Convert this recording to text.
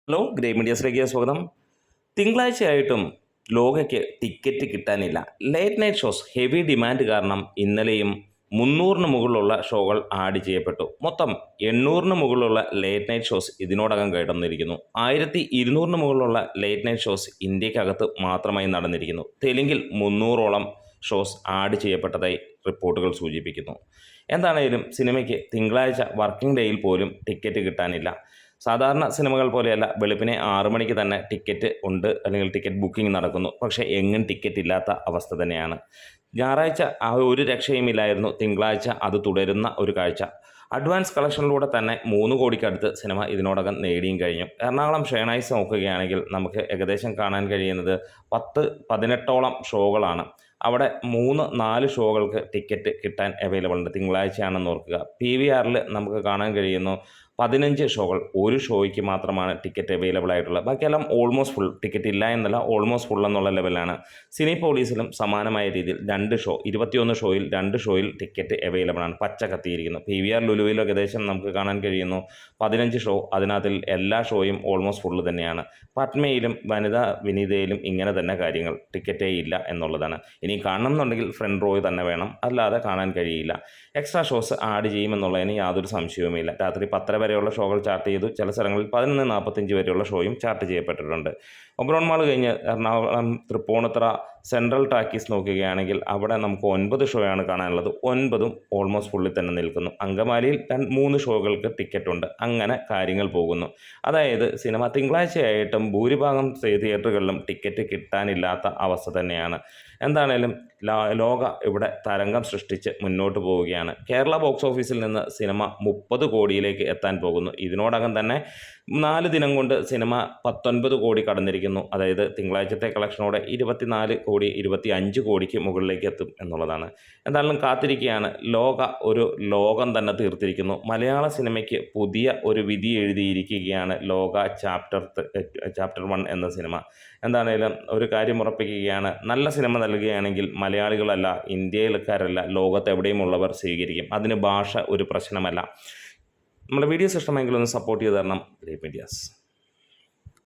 Hello, grey മീഡിയസിലേക്ക് സ്വാഗതം. തിങ്കളാഴ്ചയായിട്ടും ലോകയ്ക്ക് ticket കിട്ടാനില്ല. Late night shows heavy demand കാരണം ഇന്നലെയും 300-ന് മുകളിലുള്ള ഷോകൾ ആഡ് ചെയ്യപ്പെട്ടു. മൊത്തം 800-ന് മുകളിലുള്ള ലേറ്റ് നൈറ്റ് ഷോസ് ഇതിനോടകം കടന്നിരിക്കുന്നു. 1200-ന് മുകളിലുള്ള ലേറ്റ് നൈറ്റ് ഷോസ് ഇന്ത്യക്കകത്ത് മാത്രമായി നടന്നിരിക്കുന്നു. തെലുങ്കിൽ 300ഓളം ഷോസ് ആഡ് ചെയ്യപ്പെട്ടതായി റിപ്പോർട്ടുകൾ സൂചിപ്പിക്കുന്നു. എന്താണേലും സിനിമയ്ക്ക് തിങ്കളാഴ്ച വർക്കിംഗ് ഡേയിൽ പോലും ടിക്കറ്റ് കിട്ടാനില്ല. സാധാരണ സിനിമകൾ പോലെയല്ല, വെളുപ്പിനെ 6 മണിക്ക് തന്നെ ടിക്കറ്റ് ഉണ്ട്, അല്ലെങ്കിൽ ടിക്കറ്റ് ബുക്കിംഗ് നടക്കുന്നു. പക്ഷേ എങ്ങും ടിക്കറ്റ് ഇല്ലാത്ത അവസ്ഥ തന്നെയാണ്. ഞായറാഴ്ച ആ ഒരു രക്ഷയുമില്ലായിരുന്നു. തിങ്കളാഴ്ച അത് തുടരുന്ന ഒരു കാഴ്ച. അഡ്വാൻസ് കളക്ഷനിലൂടെ തന്നെ 3 കോടിക്കടുത്ത് സിനിമ ഇതിനോടകം നേടിയും കഴിഞ്ഞു. എറണാകുളം ഷേണൈസ് നോക്കുകയാണെങ്കിൽ നമുക്ക് ഏകദേശം കാണാൻ കഴിയുന്നത് 18ഓളം ഷോകളാണ്. അവിടെ 3-4 ഷോകൾക്ക് ടിക്കറ്റ് കിട്ടാൻ അവൈലബിൾ ഉണ്ട്. തിങ്കളാഴ്ചയാണെന്ന് ഓർക്കുക. PVRൽ നമുക്ക് കാണാൻ കഴിയുന്നു 15 ഷോകൾ. ഒരു ഷോയ്ക്ക് മാത്രമാണ് ടിക്കറ്റ് അവൈലബിൾ ആയിട്ടുള്ളത്. ബാക്കിയെല്ലാം ഓൾമോസ്റ്റ് ഫുൾ. ടിക്കറ്റ് ഇല്ല എന്നല്ല, ഓൾമോസ്റ്റ് ഫുൾ എന്നുള്ള ലെവലാണ്. സിനിപോളീസിലും സമാനമായ രീതിയിൽ 2 ഷോ, 21 ഷോയിൽ 2 ഷോയിൽ ടിക്കറ്റ് അവൈലബിൾ ആണ്. പച്ച കത്തിയിരിക്കുന്നു. PVR ലുലുവിൽ ഏകദേശം നമുക്ക് കാണാൻ കഴിയുന്നു 15 ഷോ. അതിനകത്തിൽ എല്ലാ ഷോയും ഓൾമോസ്റ്റ് ഫുള്ള് തന്നെയാണ്. പത്മയിലും വനിതാ വിനീതയിലും ഇങ്ങനെ തന്നെ കാര്യങ്ങൾ. ടിക്കറ്റേ ഇല്ല എന്നുള്ളതാണ്. ഇനി കാണണം എന്നുണ്ടെങ്കിൽ ഫ്രണ്ട് റോ തന്നെ വേണം, അല്ലാതെ കാണാൻ കഴിയില്ല. എക്സ്ട്രാ ഷോസ് ആഡ് ചെയ്യുമെന്നുള്ളതിന് യാതൊരു സംശയവുമില്ല. രാത്രി 10 വരെയുള്ള ഷോകൾ ചാർട്ട് ചെയ്തു. ചില സ്ഥലങ്ങളിൽ 11:45 വരെയുള്ള ഷോയും ചാർട്ട് ചെയ്യപ്പെട്ടിട്ടുണ്ട്. ഒബ്റോൺ മാൾ കഴിഞ്ഞ് എറണാകുളം തൃപ്പൂണിത്തുറ സെൻട്രൽ ടാക്കീസ് നോക്കുകയാണെങ്കിൽ അവിടെ നമുക്ക് 9 ഷോയാണ് കാണാനുള്ളത്. 9ഉം ഓൾമോസ്റ്റ് ഫുള്ളിൽ തന്നെ നിൽക്കുന്നു. അങ്കമാലിയിൽ 3 ഷോകൾക്ക് ടിക്കറ്റ് ഉണ്ട്. അങ്ങനെ കാര്യങ്ങൾ പോകുന്നു. അതായത് സിനിമ തിങ്കളാഴ്ചയായിട്ടും ഭൂരിഭാഗം തിയേറ്ററുകളിലും ടിക്കറ്റ് കിട്ടാനില്ലാത്ത അവസ്ഥ തന്നെയാണ്. എന്താണേലും ലോക ഇവിടെ തരംഗം സൃഷ്ടിച്ച് മുന്നോട്ട് പോവുകയാണ്. കേരള ബോക്സ് ഓഫീസിൽ നിന്ന് സിനിമ 30 കോടിയിലേക്ക് എത്താൻ പോകുന്നു. ഇതിനോടകം തന്നെ 4 ദിനം കൊണ്ട് സിനിമ 19 കോടി കടന്നിരിക്കുന്നു. അതായത് തിങ്കളാഴ്ചത്തെ കളക്ഷനോടെ 24 കോടി 25 കോടിക്ക് മുകളിലേക്ക് എത്തും എന്നുള്ളതാണ്. എന്തായാലും കാത്തിരിക്കുകയാണ്. ഒരു ലോകം തന്നെ തീർത്തിരിക്കുന്നു. മലയാള സിനിമയ്ക്ക് പുതിയ ഒരു വിധി എഴുതിയിരിക്കുകയാണ് ലോക ചാപ്റ്റർ 1 എന്ന സിനിമ. എന്താണേലും ഒരു കാര്യം ഉറപ്പിക്കുകയാണ്, നല്ല സിനിമ നൽകുകയാണെങ്കിൽ മലയാളികളല്ല, ഇന്ത്യയിൽക്കാരല്ല, ലോകത്തെവിടെയും ഉള്ളവർ സ്വീകരിക്കും. അതിന് ഭാഷ ഒരു പ്രശ്നമല്ല. നമ്മുടെ വീഡിയോസ് ഇഷ്ടമെങ്കിൽ ഒന്ന് സപ്പോർട്ട് ചെയ്ത് തരണം. Grey medias.